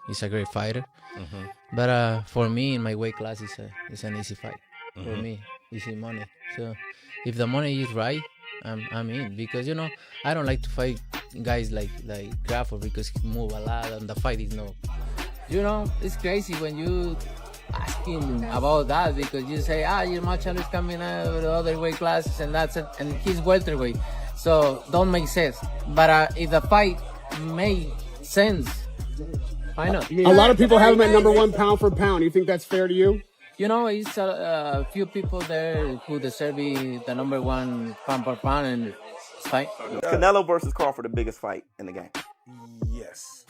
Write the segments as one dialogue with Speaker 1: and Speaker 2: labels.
Speaker 1: He's a great fighter. But for me, in my weight class, it's an easy fight. For me, easy money. So if the money is right, I'm in, because I don't like to fight guys like Crawford, because he move a lot and the fight is no. It's crazy when you ask him about that, because you say, your match is coming out of the other weight classes, and that's it, and he's welterweight, so don't make sense. But if the fight made sense, why not?
Speaker 2: A lot of people have him at #1 pound for pound. You think that's fair to you?
Speaker 1: It's a few people there who deserve to be the #1 pound for pound, and it's fine.
Speaker 3: Canelo versus Crawford, the biggest fight in the game.
Speaker 4: Yes.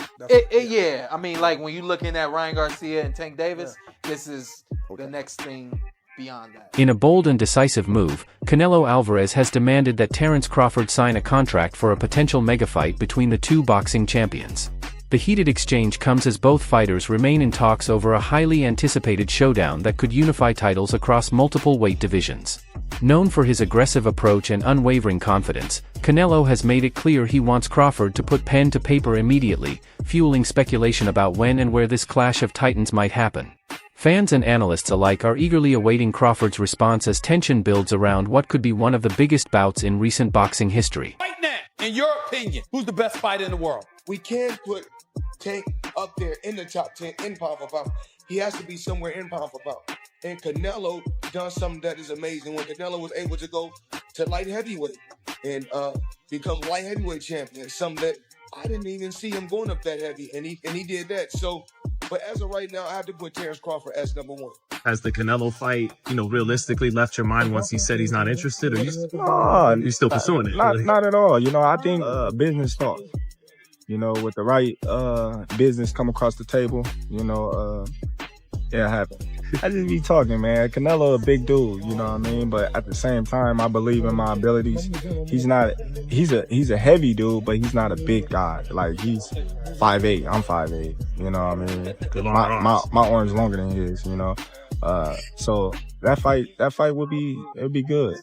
Speaker 5: Yeah, I mean, like when you're looking at Ryan Garcia and Tank Davis, this is the next thing beyond that.
Speaker 6: In a bold and decisive move, Canelo Alvarez has demanded that Terence Crawford sign a contract for a potential mega fight between the two boxing champions. The heated exchange comes as both fighters remain in talks over a highly anticipated showdown that could unify titles across multiple weight divisions. Known for his aggressive approach and unwavering confidence, Canelo has made it clear he wants Crawford to put pen to paper immediately, fueling speculation about when and where this clash of titans might happen. Fans and analysts alike are eagerly awaiting Crawford's response as tension builds around what could be one of the biggest bouts in recent boxing history.
Speaker 7: Right now, in your opinion, who's the best fighter in the world?
Speaker 4: We can put Tank up there in the top 10 in pound for pound. He has to be somewhere in pound for pound. And Canelo done something that is amazing when Canelo was able to go to light heavyweight and become light heavyweight champion. Something that I didn't even see him going up that heavy, and he did that. So, but as of right now, I have to put Terence Crawford as #1.
Speaker 8: Has the Canelo fight, realistically left your mind once he said he's not interested, or you still pursuing it?
Speaker 9: Not at all. I think business talk. With the right business come across the table, it happened. I just be talking, man. Canelo a big dude, you know what I mean? But at the same time, I believe in my abilities. He's a heavy dude, but he's not a big guy. Like, he's 5'8", I'm 5'8", you know what I mean? My arm's longer than his, so that fight would be good.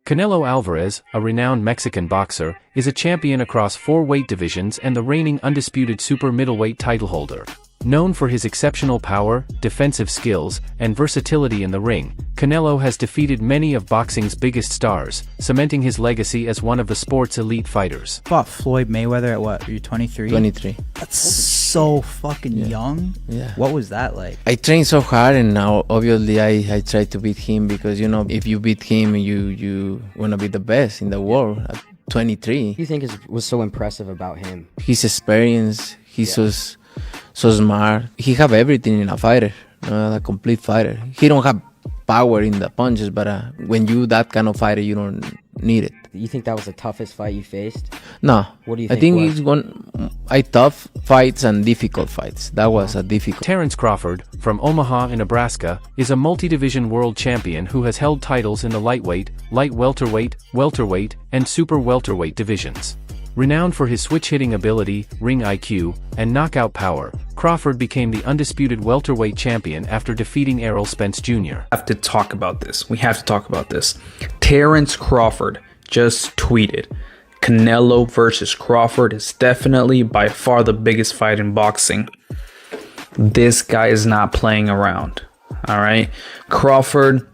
Speaker 6: Canelo Alvarez, a renowned Mexican boxer, is a champion across 4 weight divisions and the reigning undisputed super middleweight title holder. Known for his exceptional power, defensive skills, and versatility in the ring, Canelo has defeated many of boxing's biggest stars, cementing his legacy as one of the sport's elite fighters.
Speaker 10: Fought Floyd Mayweather at what? You're 23?
Speaker 1: 23.
Speaker 10: That's so fucking young.
Speaker 1: Yeah.
Speaker 10: What was that like?
Speaker 1: I trained so hard, and now obviously I try to beat him, because if you beat him, you want to be the best in the world at 23.
Speaker 11: What do you think was so impressive about him?
Speaker 1: His experience. He's so smart. He have everything in a fighter, a complete fighter. He don't have power in the punches, but when you that kind of fighter, you don't need it.
Speaker 11: You think that was the toughest fight you faced?
Speaker 1: No.
Speaker 11: What do you
Speaker 1: I
Speaker 11: think
Speaker 1: it's tough fights and difficult fights. That was a difficult.
Speaker 6: Terence Crawford, from Omaha in Nebraska, is a multi-division world champion who has held titles in the lightweight, light welterweight, welterweight, and super welterweight divisions. Renowned for his switch-hitting ability, ring IQ, and knockout power, Crawford became the undisputed welterweight champion after defeating Errol Spence Jr.
Speaker 12: We have to talk about this. Terence Crawford just tweeted, Canelo versus Crawford is definitely by far the biggest fight in boxing. This guy is not playing around. All right. Crawford,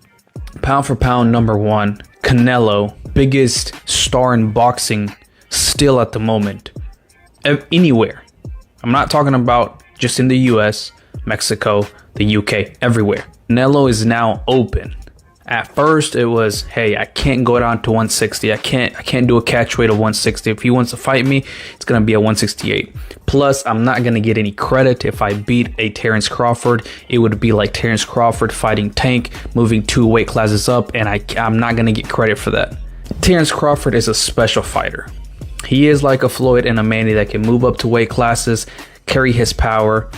Speaker 12: pound for pound, #1. Canelo, biggest star in boxing still at the moment. Anywhere. I'm not talking about just in the US, Mexico, the UK, everywhere. Canelo is now open. At first it was, hey, I can't go down to 160. I can't do a catch weight of 160. If he wants to fight me, it's gonna be at 168. Plus, I'm not gonna get any credit if I beat a Terence Crawford. It would be like Terence Crawford fighting Tank, moving 2 weight classes up, and I'm not gonna get credit for that. Terence Crawford is a special fighter. He is like a Floyd and a Manny that can move up to weight classes, carry his power,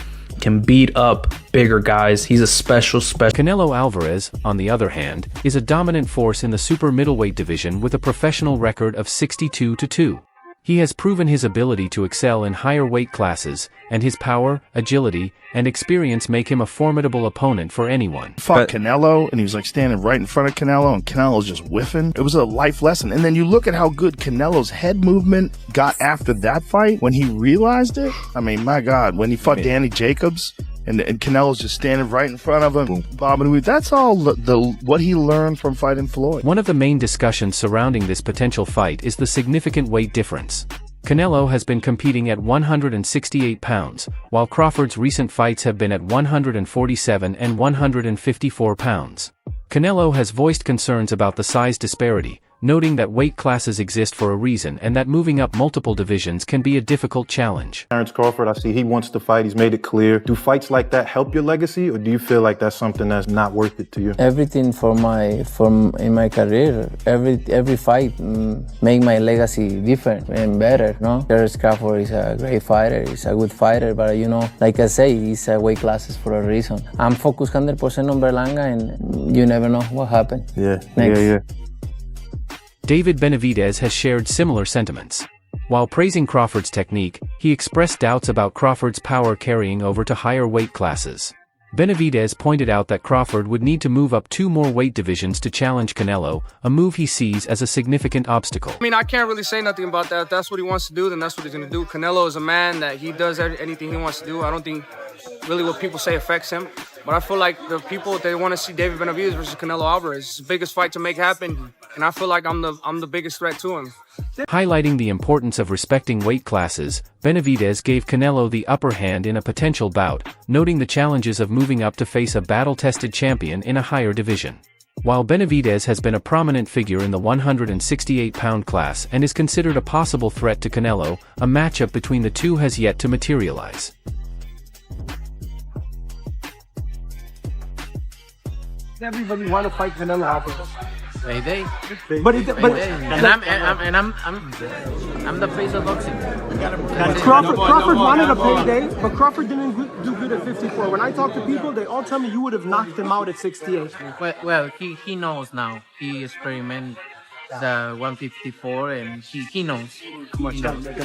Speaker 12: can beat up bigger guys. He's a special.
Speaker 6: Canelo Alvarez, on the other hand, is a dominant force in the super middleweight division with a professional record of 62-2. He has proven his ability to excel in higher weight classes, and his power, agility, and experience make him a formidable opponent for anyone.
Speaker 13: Fought Canelo, and he was like standing right in front of Canelo, and Canelo's just whiffing. It was a life lesson. And then you look at how good Canelo's head movement got after that fight when he realized it. I mean, my God, when he fought Danny Jacobs, and Canelo's just standing right in front of him, bobbing and weaving. That's all what he learned from fighting Floyd.
Speaker 6: One of the main discussions surrounding this potential fight is the significant weight difference. Canelo has been competing at 168 pounds, while Crawford's recent fights have been at 147 and 154 pounds. Canelo has voiced concerns about the size disparity, noting that weight classes exist for a reason and that moving up multiple divisions can be a difficult challenge.
Speaker 14: Terence Crawford, I see he wants to fight. He's made it clear. Do fights like that help your legacy, or do you feel like that's something that's not worth it to you?
Speaker 1: Everything in my career, every fight make my legacy different and better. No, Terence Crawford is a great fighter. He's a good fighter, but like I say, he's a weight classes for a reason. I'm focused 100% on Berlanga, and you never know what happened.
Speaker 14: Yeah.
Speaker 6: David Benavidez has shared similar sentiments. While praising Crawford's technique, he expressed doubts about Crawford's power carrying over to higher weight classes. Benavidez pointed out that Crawford would need to move up 2 more weight divisions to challenge Canelo, a move he sees as a significant obstacle.
Speaker 15: I mean, I can't really say nothing about that. If that's what he wants to do, then that's what he's going to do. Canelo is a man that he does anything he wants to do. I don't think really what people say affects him. But I feel like the people, they want to see David Benavidez versus Canelo Alvarez. It's the biggest fight to make happen, and I feel like I'm the biggest threat to him.
Speaker 6: Highlighting the importance of respecting weight classes, Benavidez gave Canelo the upper hand in a potential bout, noting the challenges of moving up to face a battle-tested champion in a higher division. While Benavidez has been a prominent figure in the 168-pound class and is considered a possible threat to Canelo, a matchup between the two has yet to materialize.
Speaker 2: Everybody want to fight Canelo Alvarez.
Speaker 1: Payday.
Speaker 2: But
Speaker 1: I'm the face of boxing.
Speaker 2: Crawford wanted a payday, but Crawford didn't do good at 54. When I talk to people, they all tell me you would have knocked him out at 68.
Speaker 1: Well, he knows now. He experimented the 154, and he knows.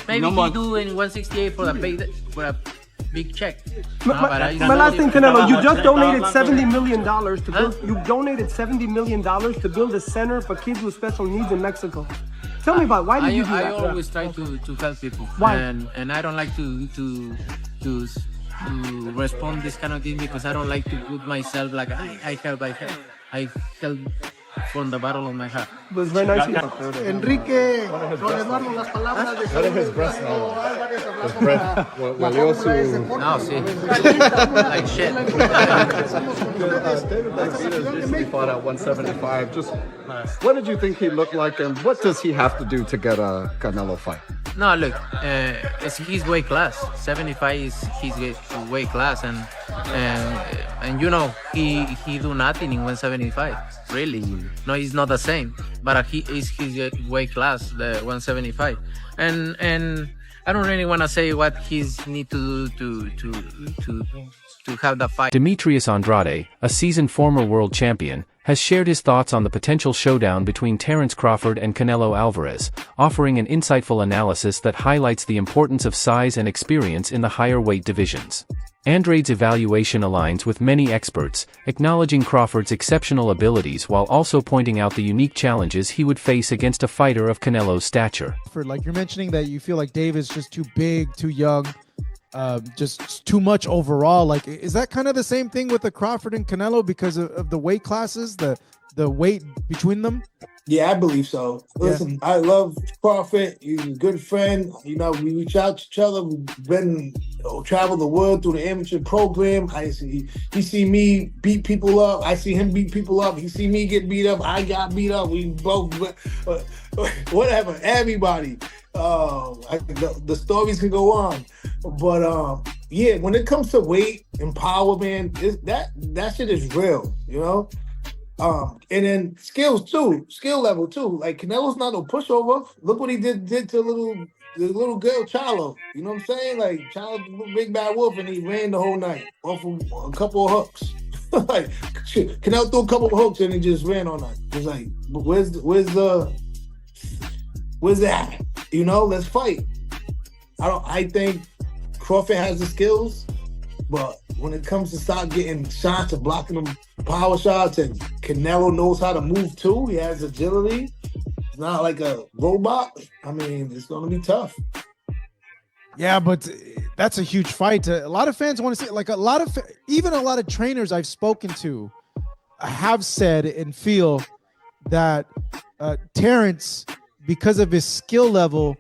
Speaker 1: Maybe he do in 168 for a big check.
Speaker 2: My last thing, Canelo, you just donated $70 million to build. You donated $70 million to build a center for kids with special needs in Mexico. Tell me about why did you do that?
Speaker 1: I always try to help people.
Speaker 2: Why?
Speaker 1: And I don't like to respond this kind of thing because I don't like to put myself like I help. I help from the bottom of my heart.
Speaker 2: It was very nice. Enrique, con Eduardo, las palabras de
Speaker 16: his breath now. His breath.
Speaker 1: No, sí. Like shit.
Speaker 16: David Benavidez recently fought at 175. Just what did you think he looked like, and what does he have to do to get a Canelo fight?
Speaker 1: No, look, it's his weight class. 75 is his weight class, and he do nothing in 175. Really, no, he's not the same. But he is his weight class, the 175, and I don't really want to say what he's need to do to have the fight.
Speaker 6: Demetrius Andrade, a seasoned former world champion, has shared his thoughts on the potential showdown between Terence Crawford and Canelo Alvarez, offering an insightful analysis that highlights the importance of size and experience in the higher weight divisions. Andrade's evaluation aligns with many experts, acknowledging Crawford's exceptional abilities while also pointing out the unique challenges he would face against a fighter of Canelo's stature.
Speaker 17: Like you're mentioning that you feel like Dave is just too big, too young, just too much overall. Like, is that kind of the same thing with the Crawford and Canelo because of the weight classes, the weight between them?
Speaker 4: Yeah, I believe so. Listen, I love Crawford. He's a good friend. We reach out to each other. We've been travel the world through the amateur program. He see me beat people up. I see him beat people up. He see me get beat up. I got beat up. We both, whatever. Everybody. The stories can go on, but yeah, when it comes to weight and power, man, that shit is real, and then skill level too. Like Canelo's not no pushover. Look what he did to the little girl Charlo. You know what I'm saying? Like Charlo, big bad wolf, and he ran the whole night off of a couple of hooks. Like Canelo threw a couple of hooks and he just ran all night. It's like, where's that? let's fight. I think Crawford has the skills, but when it comes to start getting shots and blocking them power shots, and Canelo knows how to move too. He has agility. It's not like a robot. I mean, it's going to be tough.
Speaker 17: Yeah, but that's a huge fight. A lot of fans want to see, like even a lot of trainers I've spoken to have said and feel that Terence, because of his skill level,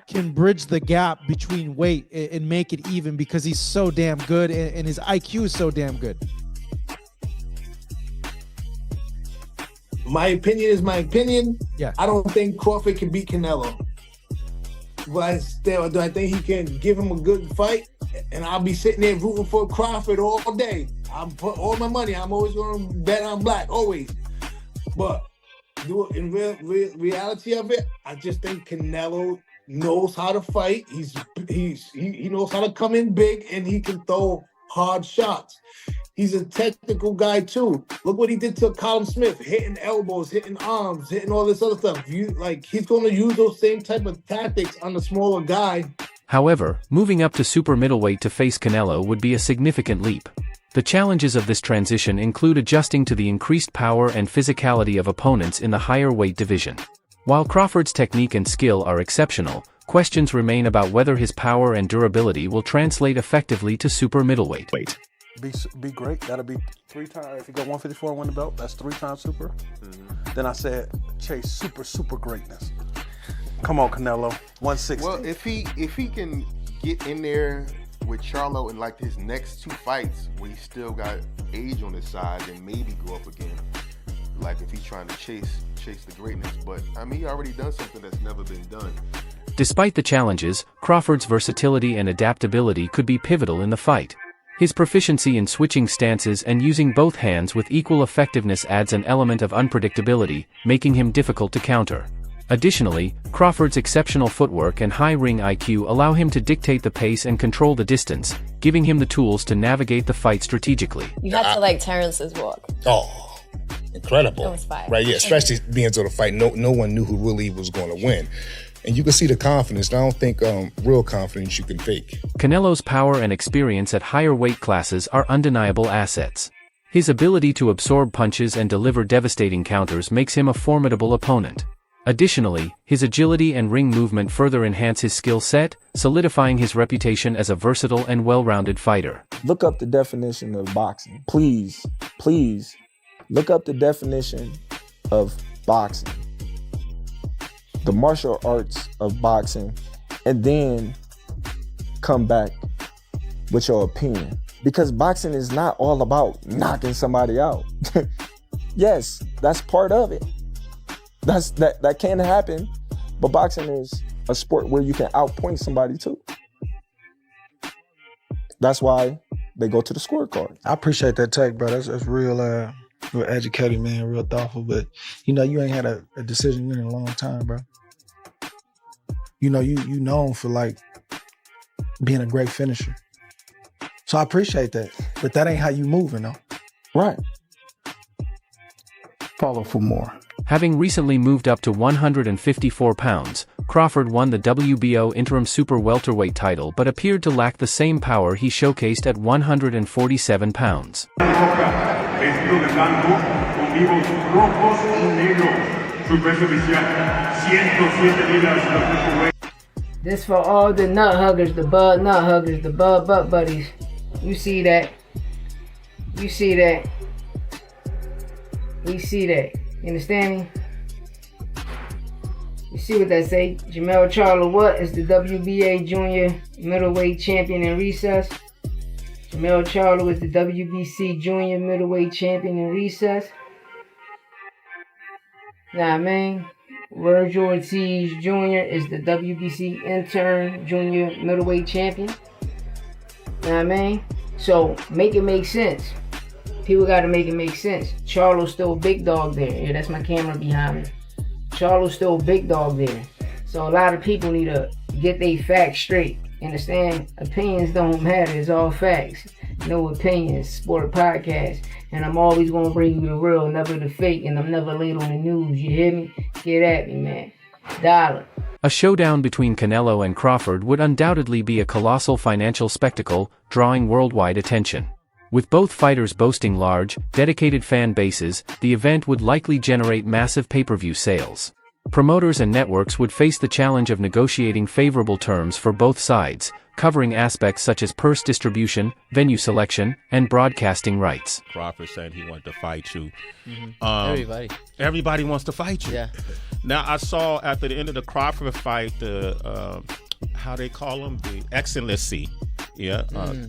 Speaker 17: can bridge the gap between weight and make it even because he's so damn good and his IQ is so damn good.
Speaker 4: My opinion is my opinion.
Speaker 17: Yeah.
Speaker 4: I don't think Crawford can beat Canelo. But do I think he can give him a good fight? And I'll be sitting there rooting for Crawford all day. I'm put all my money. I'm always going to bet on black, always. But in reality of it, I just think Canelo knows how to fight. He knows how to come in big, and he can throw hard shots. He's a technical guy too. Look what he did to Callum Smith, hitting elbows, hitting arms, hitting all this other stuff. He's going to use those same type of tactics on the smaller guy.
Speaker 6: However, moving up to super middleweight to face Canelo would be a significant leap. The challenges of this transition include adjusting to the increased power and physicality of opponents in the higher weight division. While Crawford's technique and skill are exceptional, questions remain about whether his power and durability will translate effectively to super middleweight.
Speaker 18: Be great. That'll be 3 times. If you go 154 and win the belt, that's 3 times super. Then I said chase super greatness. Come on, Canelo. 160.
Speaker 19: Well, if he can get in there with Charlo in like his next 2 fights, where he still got age on his side, then maybe go up again. Like if he's trying to chase the greatness, but I mean, he already done something that's never been done.
Speaker 6: Despite the challenges, Crawford's versatility and adaptability could be pivotal in the fight. His proficiency in switching stances and using both hands with equal effectiveness adds an element of unpredictability, making him difficult to counter. Additionally, Crawford's exceptional footwork and high ring IQ allow him to dictate the pace and control the distance, giving him the tools to navigate the fight strategically.
Speaker 20: You had to like Terrence's walk.
Speaker 21: Oh, incredible.
Speaker 20: It was fire.
Speaker 21: Right, yeah, especially being into the fight. No one knew who really was going to win. And you can see the confidence. I don't think real confidence you can fake.
Speaker 6: Canelo's power and experience at higher weight classes are undeniable assets. His ability to absorb punches and deliver devastating counters makes him a formidable opponent. Additionally, his agility and ring movement further enhance his skill set, solidifying his reputation as a versatile and well-rounded fighter.
Speaker 9: Look up the definition of boxing. Please, look up the definition of boxing. The martial arts of boxing, and then come back with your opinion. Because boxing is not all about knocking somebody out. Yes, that's part of it. That can happen, but boxing is a sport where you can outpoint somebody too. That's why they go to the scorecard.
Speaker 22: I appreciate that take, bro. That's real educated, man, real thoughtful. But you ain't had a decision in a long time, bro. You known for like being a great finisher. So I appreciate that. But that ain't how you moving though.
Speaker 9: Right.
Speaker 22: Follow for more.
Speaker 6: Having recently moved up to 154 pounds, Crawford won the WBO interim super welterweight title but appeared to lack the same power he showcased at 147 pounds.
Speaker 23: This for all the nut huggers, the bud nut huggers, the bud butt buddies. You see that? You see that? We see that. You understand me? You see what that say? Jamel Charlo what is the WBA junior middleweight champion in recess. Jamel Charlo is the WBC junior middleweight champion in recess. Nah, man. Virgil Ortiz Jr. is the WBC intern junior middleweight champion. Know what I mean? So make it make sense. People gotta make it make sense. Charlo's still a big dog there. Yeah, that's my camera behind me. Charlo's still a big dog there. So a lot of people need to get their facts straight. Understand? Opinions don't matter. It's all facts. No opinions. Sport podcast. And I'm always gonna bring you the real, never the fake. And I'm never late on the news. You hear me? Get at me, man. Dollar.
Speaker 6: A showdown between Canelo and Crawford would undoubtedly be a colossal financial spectacle, drawing worldwide attention. With both fighters boasting large, dedicated fan bases, the event would likely generate massive pay-per-view sales. Promoters and networks would face the challenge of negotiating favorable terms for both sides, covering aspects such as purse distribution, venue selection, and broadcasting rights.
Speaker 3: Crawford said he wanted to fight you.
Speaker 1: Everybody
Speaker 3: wants to fight you.
Speaker 1: Yeah.
Speaker 3: Now, I saw at the end of the Crawford fight, the how they call him, the Excellency. Yeah,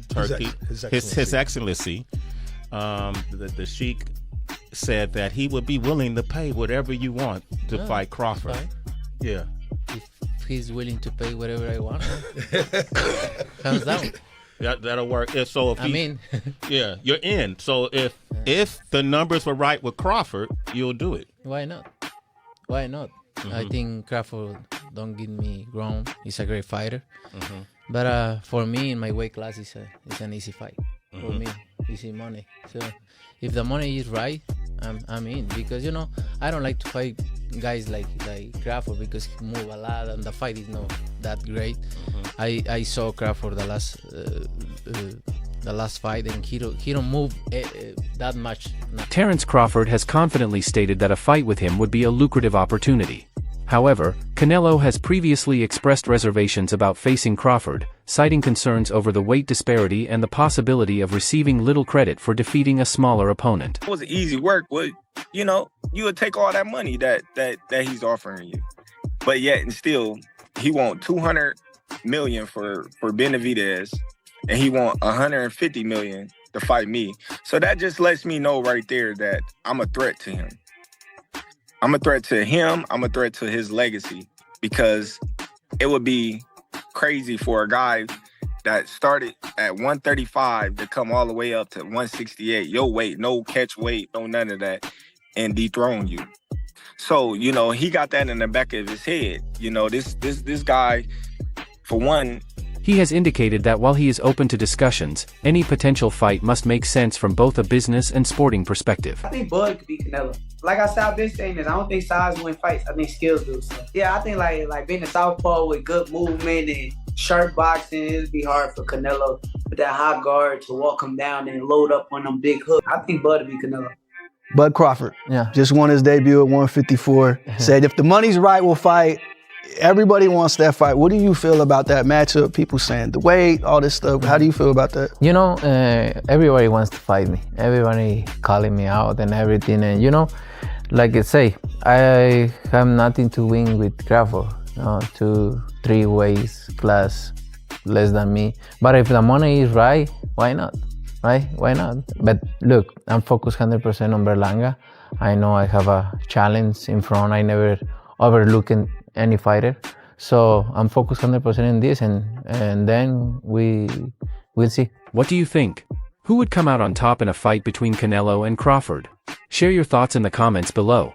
Speaker 3: Turkey. His Excellency. The Sheik said that he would be willing to pay whatever you want to fight Crawford.
Speaker 1: Fine.
Speaker 3: Yeah.
Speaker 1: If he's willing to pay whatever I want, hands down.
Speaker 3: That'll work. So if yeah, you're in. So if the numbers were right with Crawford, you'll do it.
Speaker 1: Why not? Why not? I think Crawford, don't get me wrong, he's a great fighter. But for me, in my weight class, it's an easy fight. For me, easy money. So if the money is right, I'm in. Because, I don't like to fight guys like Crawford because he move a lot and the fight is not that great. I saw Crawford the last fight and he don't move that much.
Speaker 6: Terence Crawford has confidently stated that a fight with him would be a lucrative opportunity. However, Canelo has previously expressed reservations about facing Crawford, citing concerns over the weight disparity and the possibility of receiving little credit for defeating a smaller opponent.
Speaker 5: It was easy work, but you would take all that money that he's offering you. But yet and still, he want $200 million for Benavidez, and he want $150 million to fight me. So that just lets me know right there that I'm a threat to him. I'm a threat to him. I'm a threat to his legacy, because it would be crazy for a guy that started at 135 to come all the way up to 168, your weight, no catch weight, no none of that, and dethrone you. So, he got that in the back of his head. This guy, for one,
Speaker 6: he has indicated that while he is open to discussions, any potential fight must make sense from both a business and sporting perspective.
Speaker 7: I think Bud could beat Canelo. Like I said, I've been saying this, I don't think size win fights. I think skills do. So yeah, I think like being a southpaw with good movement and sharp boxing, it'd be hard for Canelo with that high guard to walk him down and load up on them big hooks. I think Bud would beat Canelo.
Speaker 22: Bud Crawford, just won his debut at 154. Said if the money's right, we'll fight. Everybody wants that fight. What do you feel about that matchup? People saying the weight, all this stuff. How do you feel about that?
Speaker 1: Everybody wants to fight me. Everybody calling me out and everything. And like I say, I have nothing to win with Crawford. 2-3 weights class less than me. But if the money is right, why not? Right? Why not? But look, I'm focused 100% on Berlanga. I know I have a challenge in front. I never overlook any fighter. So I'm focused 100% in this, and then we'll see.
Speaker 6: What do you think? Who would come out on top in a fight between Canelo and Crawford? Share your thoughts in the comments below.